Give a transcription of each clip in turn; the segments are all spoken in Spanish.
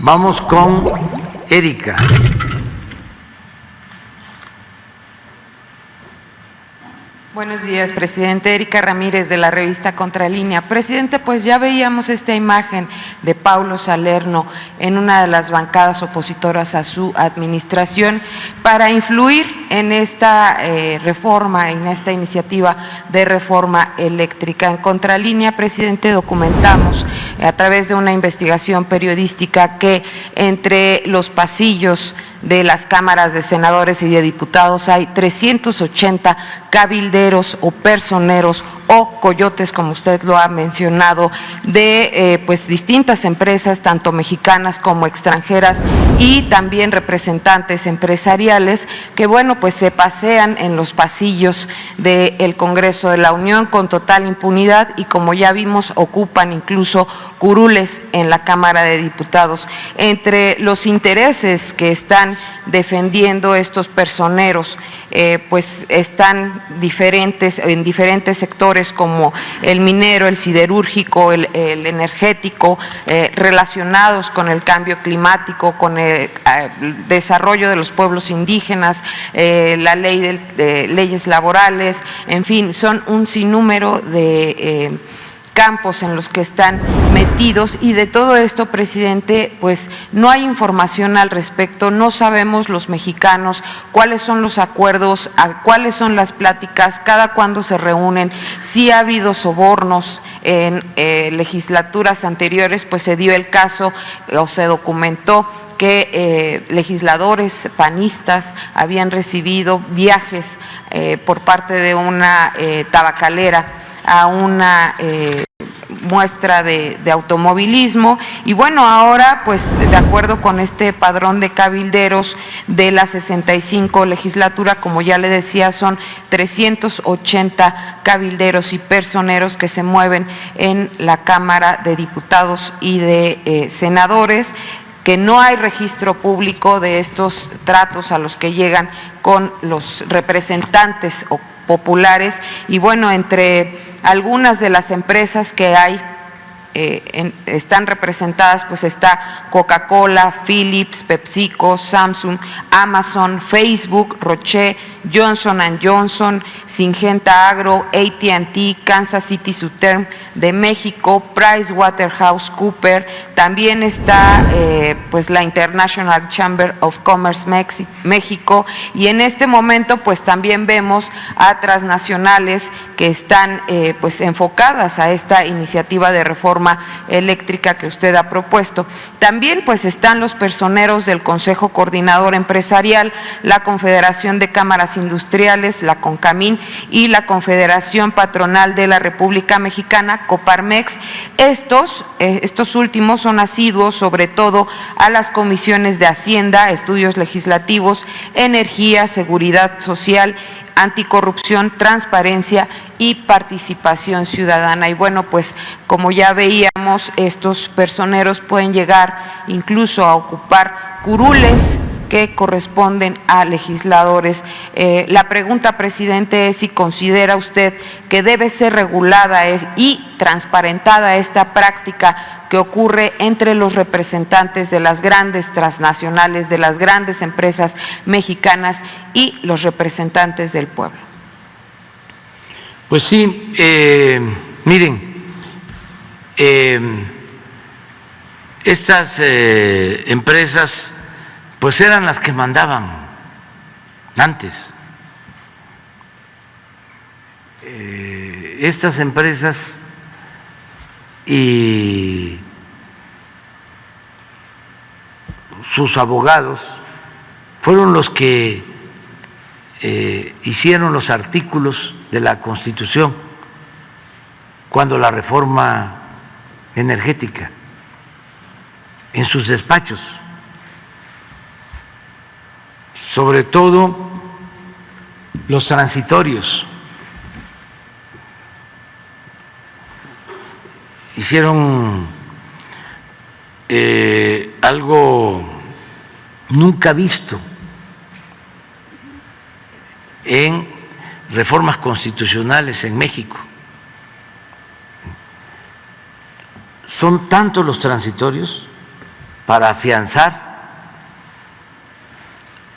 Vamos con Erika. Buenos días, presidente. Erika Ramírez, de la revista Contralínea. Presidente, pues ya veíamos esta imagen de Paulo Salerno en una de las bancadas opositoras a su administración para influir en esta reforma, en esta iniciativa de reforma eléctrica. En Contralínea, presidente, documentamos a través de una investigación periodística que entre los pasillos de las cámaras de senadores y de diputados hay 380 cabilderos o personeros o coyotes, como usted lo ha mencionado, de pues distintas empresas, tanto mexicanas como extranjeras, y también representantes empresariales que, bueno, pues se pasean en los pasillos del Congreso de la Unión con total impunidad y, como ya vimos, ocupan incluso curules en la Cámara de Diputados. Entre los intereses que están defendiendo estos personeros, pues están en diferentes sectores como el minero, el siderúrgico, el energético, relacionados con el cambio climático, con el desarrollo de los pueblos indígenas, la ley de leyes laborales, en fin, son un sinnúmero de campos en los que están metidos, y de todo esto, presidente, pues no hay información al respecto. No sabemos los mexicanos cuáles son los acuerdos, cuáles son las pláticas, cada cuándo se reúnen, si ha habido sobornos en legislaturas anteriores. Pues se dio el caso o se documentó que legisladores panistas habían recibido viajes por parte de una tabacalera a una muestra de automovilismo. Y bueno, ahora pues de acuerdo con este padrón de cabilderos de la 65 legislatura, como ya le decía, son 380 cabilderos y personeros que se mueven en la Cámara de Diputados y de senadores, que no hay registro público de estos tratos a los que llegan con los representantes populares. Y bueno, entre algunas de las empresas que hay están representadas, pues está Coca-Cola, Philips, PepsiCo, Samsung, Amazon, Facebook, Roche, Johnson & Johnson, Syngenta Agro, AT&T, Kansas City Southern de México, PricewaterhouseCoopers. También está pues la International Chamber of Commerce México, y en este momento pues también vemos a transnacionales que están pues enfocadas a esta iniciativa de reforma eléctrica que usted ha propuesto. También pues están los personeros del Consejo Coordinador Empresarial, la Confederación de Cámaras Industriales, la CONCAMIN, y la Confederación Patronal de la República Mexicana, Coparmex. Estos últimos son asiduos sobre todo a las comisiones de Hacienda, Estudios Legislativos, Energía, Seguridad Social, Anticorrupción, Transparencia y Participación Ciudadana. Y bueno, pues como ya veíamos, estos personeros pueden llegar incluso a ocupar curules que corresponden a legisladores. La pregunta, presidente, es si considera usted que debe ser regulada y transparentada esta práctica que ocurre entre los representantes de las grandes transnacionales, de las grandes empresas mexicanas y los representantes del pueblo. Pues sí, miren, estas empresas pues eran las que mandaban antes. Estas empresas y sus abogados fueron los que hicieron los artículos de la Constitución cuando la reforma energética, en sus despachos, sobre todo los transitorios. Hicieron algo nunca visto en reformas constitucionales en México. Son tantos los transitorios para afianzar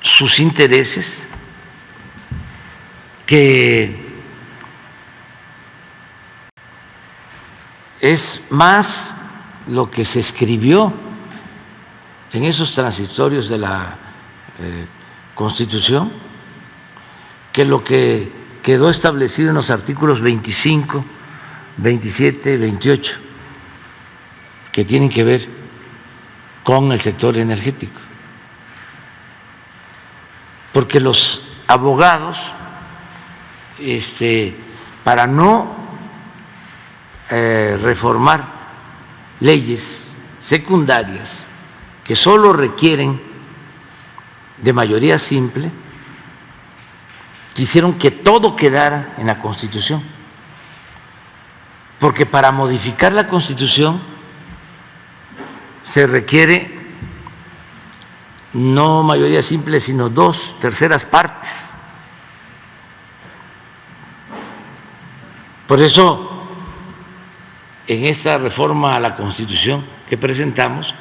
sus intereses, que es más lo que se escribió en esos transitorios de la Constitución que lo que quedó establecido en los artículos 25, 27, 28, que tienen que ver con el sector energético. Porque los abogados, para no reformar leyes secundarias que solo requieren de mayoría simple, quisieron que todo quedara en la Constitución. Porque para modificar la Constitución se requiere no mayoría simple, sino 2/3 partes. Por eso, en esta reforma a la Constitución que presentamos,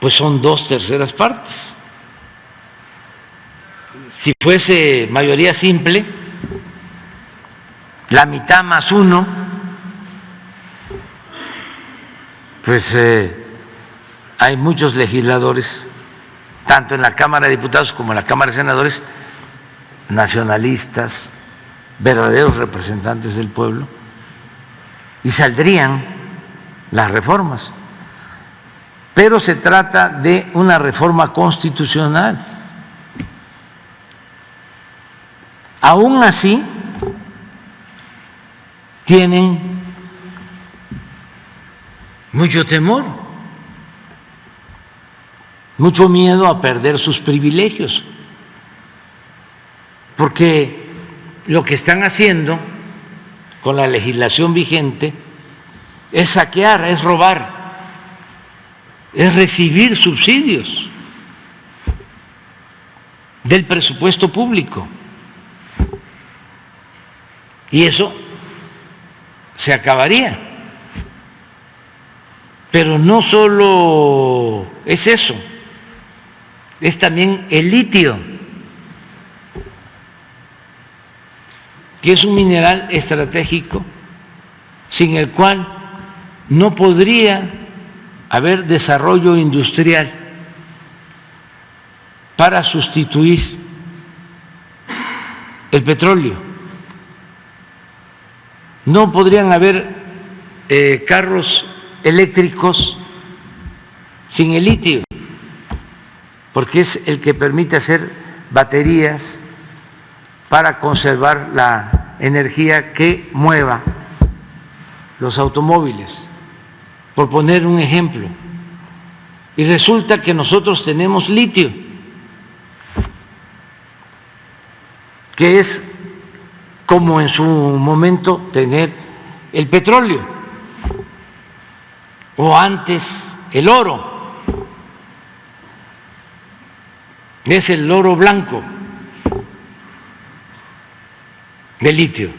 pues son 2/3 partes. Si fuese mayoría simple, la mitad más 1, pues hay muchos legisladores, tanto en la Cámara de Diputados como en la Cámara de Senadores, nacionalistas, verdaderos representantes del pueblo, y saldrían las reformas. Pero se trata de una reforma constitucional. Aún así, tienen mucho temor, mucho miedo a perder sus privilegios, porque lo que están haciendo con la legislación vigente es saquear, es robar, es recibir subsidios del presupuesto público. Y eso se acabaría. Pero no solo es eso, es también el litio, que es un mineral estratégico sin el cual no podría haber desarrollo industrial para sustituir el petróleo. No podrían haber carros eléctricos sin el litio, porque es el que permite hacer baterías para conservar la energía que mueva los automóviles, por poner un ejemplo. Y resulta que nosotros tenemos litio, que es como en su momento tener el petróleo, o antes el oro, es el oro blanco de litio,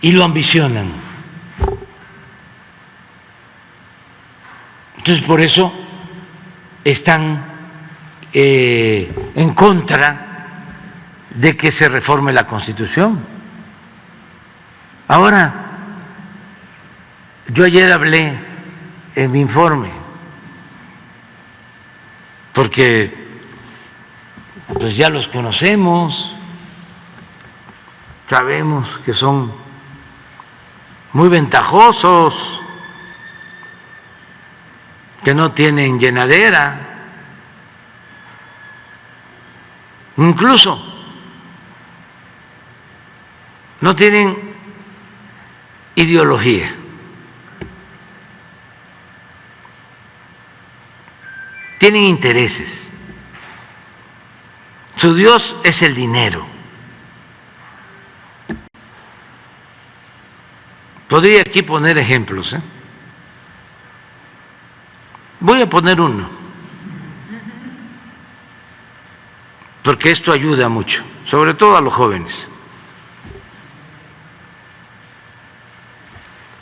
y lo ambicionan. Entonces, por eso están en contra de que se reforme la Constitución. Ahora, yo ayer hablé en mi informe, porque pues ya los conocemos, sabemos que son muy ventajosos, que no tienen llenadera, incluso no tienen ideología. Tienen intereses. Su Dios es el dinero. Podría aquí poner ejemplos, ¿eh? Voy a poner uno, porque esto ayuda mucho, sobre todo a los jóvenes.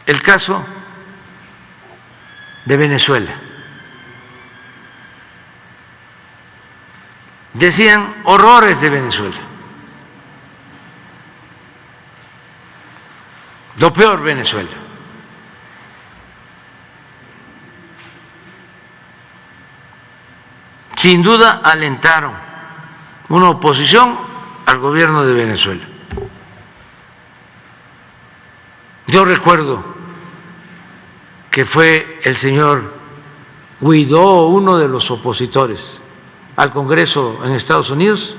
El caso de Venezuela. Decían horrores de Venezuela. Lo peor Venezuela. Sin duda alentaron una oposición al gobierno de Venezuela. Yo recuerdo que fue el señor Guaidó uno de los opositores al Congreso en Estados Unidos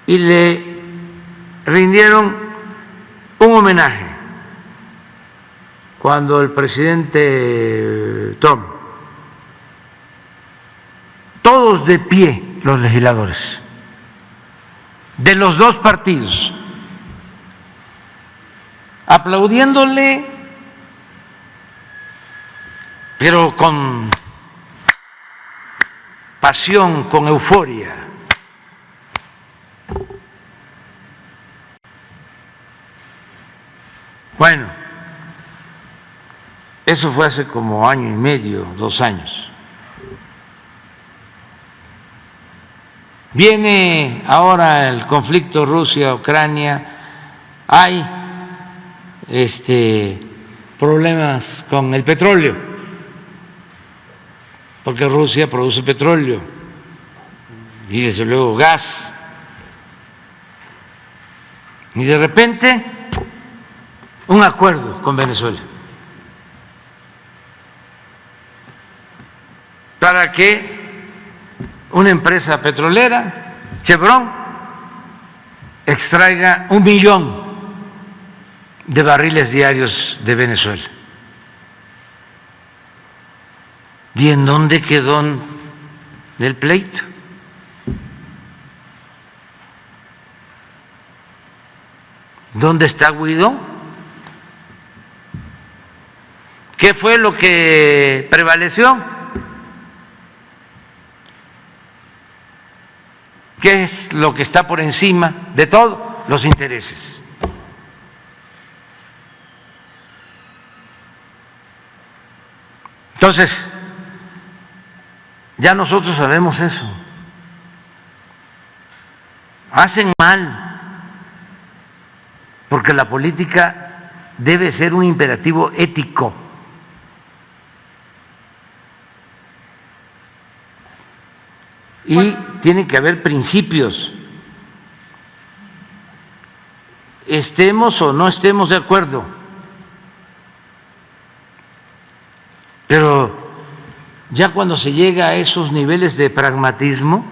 y le rindieron un homenaje cuando el presidente Trump, todos de pie los legisladores de los dos partidos, aplaudiéndole, pero con pasión, con euforia. Bueno, eso fue hace como año y medio, 2 años. Viene ahora el conflicto Rusia-Ucrania, hay problemas con el petróleo, porque Rusia produce petróleo y desde luego gas, y de repente un acuerdo con Venezuela para que una empresa petrolera, Chevron, extraiga 1 millón de barriles diarios de Venezuela. ¿Y en dónde quedó el pleito? ¿Dónde está Guaidó? ¿Qué fue lo que prevaleció? ¿Qué es lo que está por encima de todo? Los intereses. Entonces, ya nosotros sabemos eso. Hacen mal, porque la política debe ser un imperativo ético. Y tiene que haber principios. Estemos o no estemos de acuerdo. Pero ya cuando se llega a esos niveles de pragmatismo,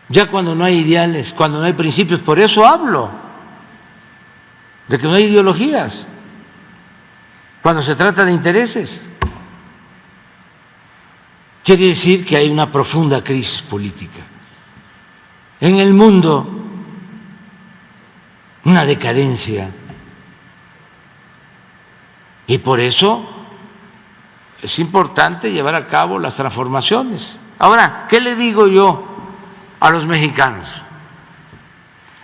ya cuando no hay ideales, cuando no hay principios, por eso hablo de que no hay ideologías, cuando se trata de intereses. Quiere decir que hay una profunda crisis política en el mundo, una decadencia, y por eso es importante llevar a cabo las transformaciones. Ahora, ¿qué le digo yo a los mexicanos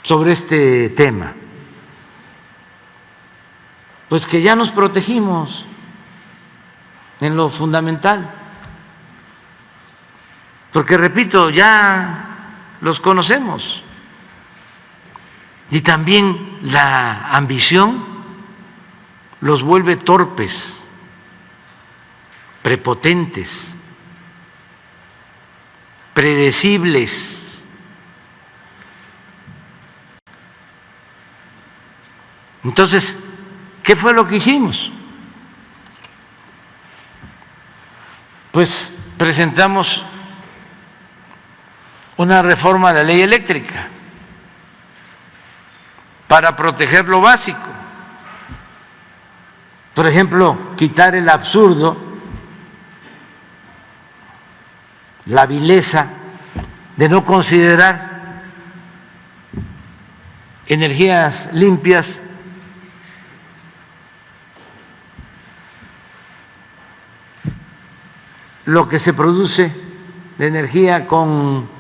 sobre este tema? Pues que ya nos protegimos en lo fundamental, porque repito, ya los conocemos, y también la ambición los vuelve torpes, prepotentes, predecibles. Entonces, ¿qué fue lo que hicimos? Pues presentamos una reforma de la ley eléctrica para proteger lo básico. Por ejemplo, quitar el absurdo, la vileza de no considerar energías limpias lo que se produce de energía con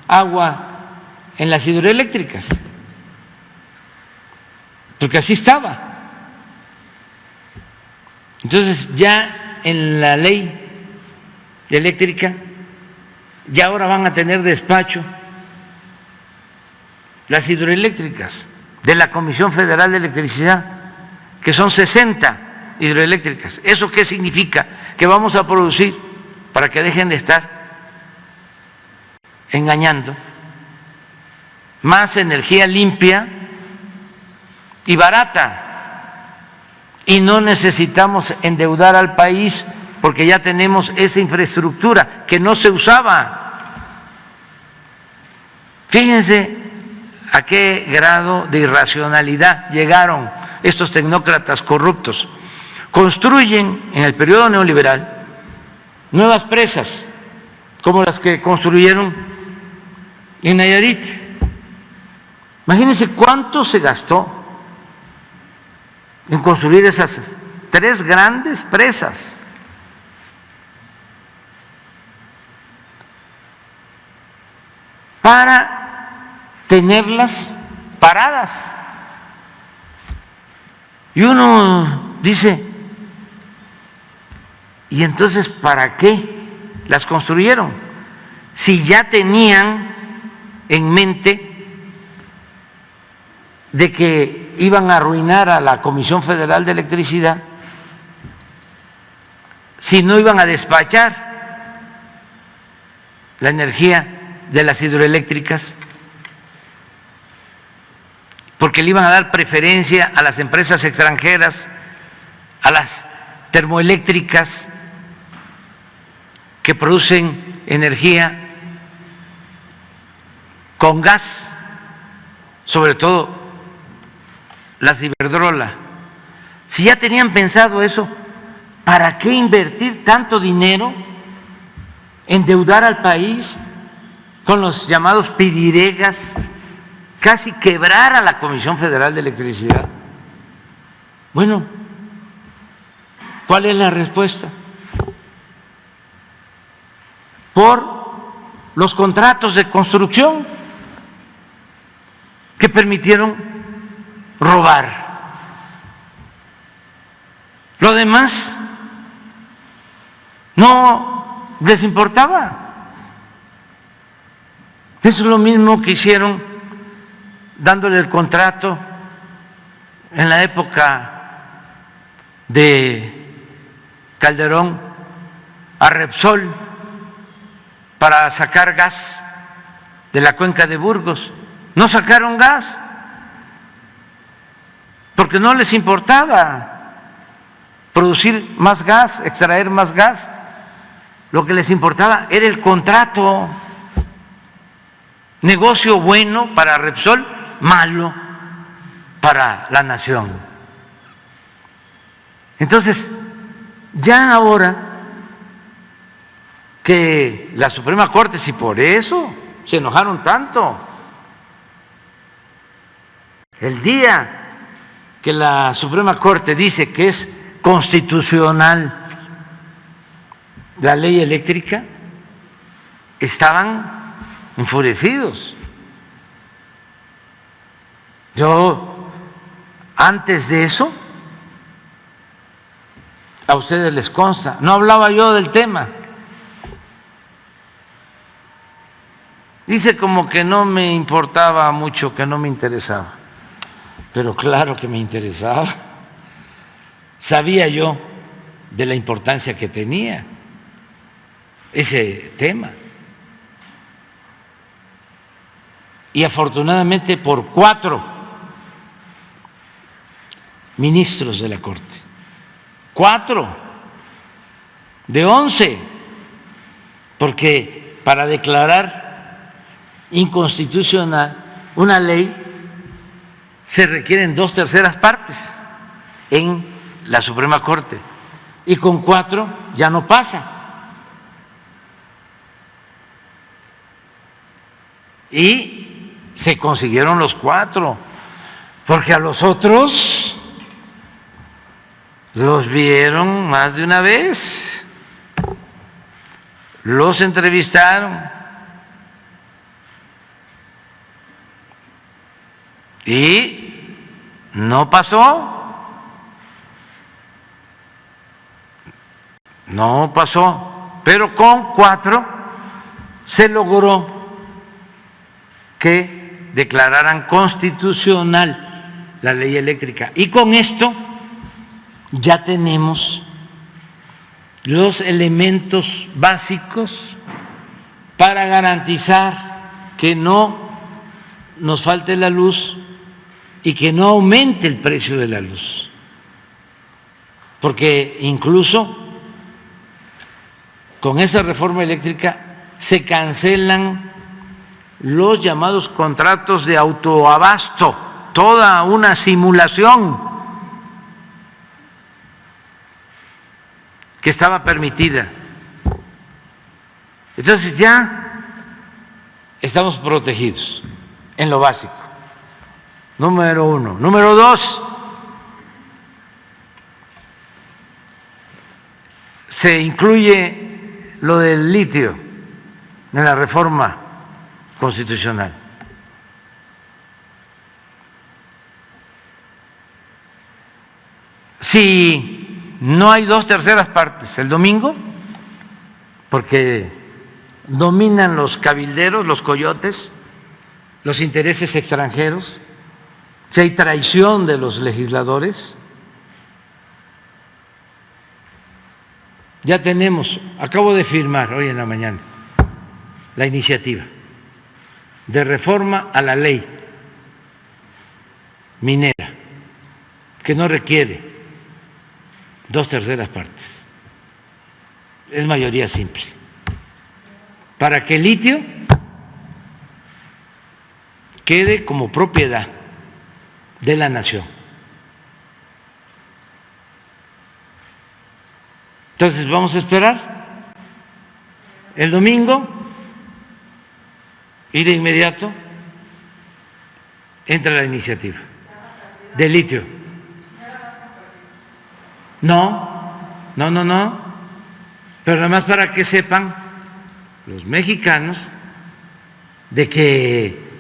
agua en las hidroeléctricas, porque así estaba. Entonces ya en la ley eléctrica, ya ahora van a tener despacho las hidroeléctricas de la Comisión Federal de Electricidad, que son 60 hidroeléctricas. ¿Eso qué significa? Que vamos a producir, para que dejen de estar engañando, más energía limpia y barata. Y no necesitamos endeudar al país porque ya tenemos esa infraestructura que no se usaba. Fíjense a qué grado de irracionalidad llegaron estos tecnócratas corruptos. Construyen en el periodo neoliberal nuevas presas, como las que construyeron en Nayarit. Imagínense cuánto se gastó en construir esas 3 grandes presas. Para tenerlas paradas. Y uno dice, ¿y entonces para qué las construyeron? Si ya tenían en mente de que iban a arruinar a la Comisión Federal de Electricidad, si no iban a despachar la energía de las hidroeléctricas, porque le iban a dar preferencia a las empresas extranjeras, a las termoeléctricas que producen energía con gas, sobre todo las Iberdrola. Si ya tenían pensado eso, ¿para qué invertir tanto dinero, endeudar al país con los llamados pidiregas, casi quebrar a la Comisión Federal de Electricidad? Bueno, ¿cuál es la respuesta? Por los contratos de construcción que permitieron robar. Lo demás no les importaba. Eso es lo mismo que hicieron dándole el contrato en la época de Calderón a Repsol para sacar gas de la cuenca de Burgos. No sacaron gas porque no les importaba producir más gas, extraer más gas. Lo que les importaba era el contrato. Negocio bueno para Repsol, malo para la nación. Entonces, ya ahora que la Suprema Corte, si por eso se enojaron tanto, el día que la Suprema Corte dice que es constitucional la ley eléctrica, estaban enfurecidos. Yo, antes de eso, a ustedes les consta, no hablaba yo del tema. Dice como que no me importaba mucho, que no me interesaba. Pero claro que me interesaba. Sabía yo de la importancia que tenía ese tema. Y afortunadamente por 4 ministros de la Corte, 4 de 11, porque para declarar inconstitucional una ley se requieren 2/3 partes en la Suprema Corte y con 4 ya no pasa. Y se consiguieron los 4, porque a los otros los vieron más de una vez, los entrevistaron y no pasó. no pasó, pero con 4 se logró que declararan constitucional la ley eléctrica. Y con esto ya tenemos los elementos básicos para garantizar que no nos falte la luz y que no aumente el precio de la luz. Porque incluso con esa reforma eléctrica se cancelan los llamados contratos de autoabasto, toda una simulación que estaba permitida. Entonces ya estamos protegidos en lo básico, número 1. Número 2, se incluye lo del litio en la reforma constitucional. Si no hay 2/3 partes el domingo, porque dominan los cabilderos, los coyotes, los intereses extranjeros, si hay traición de los legisladores, ya tenemos, acabo de firmar hoy en la mañana, la iniciativa de reforma a la ley minera, que no requiere 2/3 partes, es mayoría simple, para que el litio quede como propiedad de la nación. Entonces vamos a esperar el domingo y de inmediato entra la iniciativa de litio. No, pero nada más para que sepan los mexicanos de que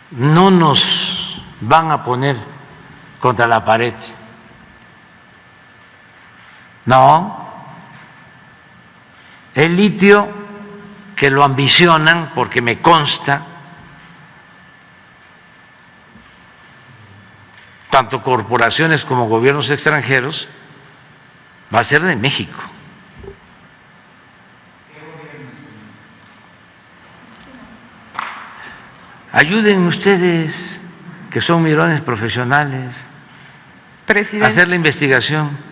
no nos van a poner contra la pared. No, el litio, que lo ambicionan, porque me consta, tanto corporaciones como gobiernos extranjeros, va a ser de México. Ayuden ustedes, que son mirones profesionales, a hacer la investigación.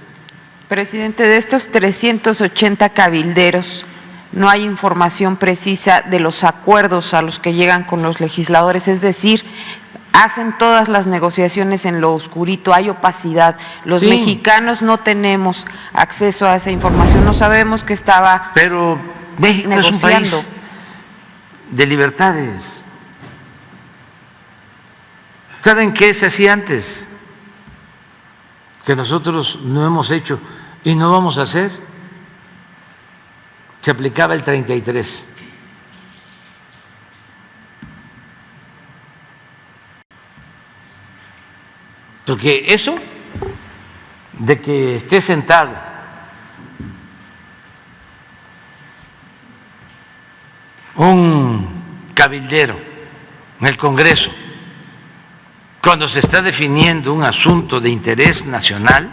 Presidente, de estos 380 cabilderos, no hay información precisa de los acuerdos a los que llegan con los legisladores, es decir, hacen todas las negociaciones en lo oscurito, hay opacidad. Los mexicanos no tenemos acceso a esa información, no sabemos qué estaba Pero México negociando. Es un país de libertades. ¿Saben qué se hacía antes? Que nosotros no hemos hecho y no vamos a hacer. Se aplicaba el 33. Porque eso de que esté sentado un cabildero en el Congreso cuando se está definiendo un asunto de interés nacional,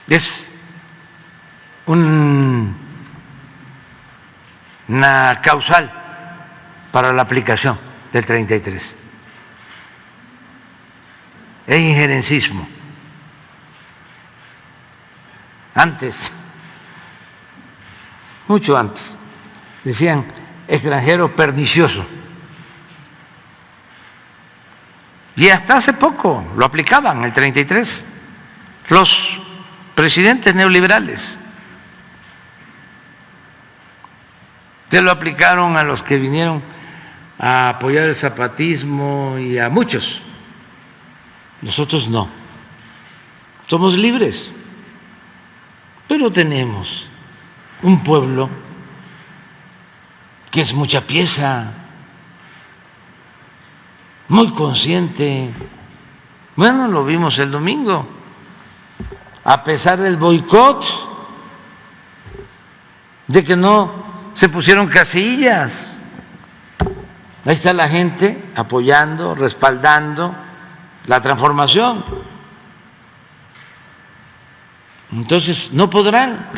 es una causal para la aplicación del 33. Es injerencismo. Antes, mucho antes, decían extranjero pernicioso. Y hasta hace poco lo aplicaban, el 33, los presidentes neoliberales. Se lo aplicaron a los que vinieron a apoyar el zapatismo y a muchos. Nosotros no. Somos libres, pero tenemos un pueblo que es mucha pieza, muy consciente Bueno, lo vimos el domingo. A pesar del boicot, de que no se pusieron casillas, ahí está la gente apoyando, respaldando la transformación. Entonces, no podrán.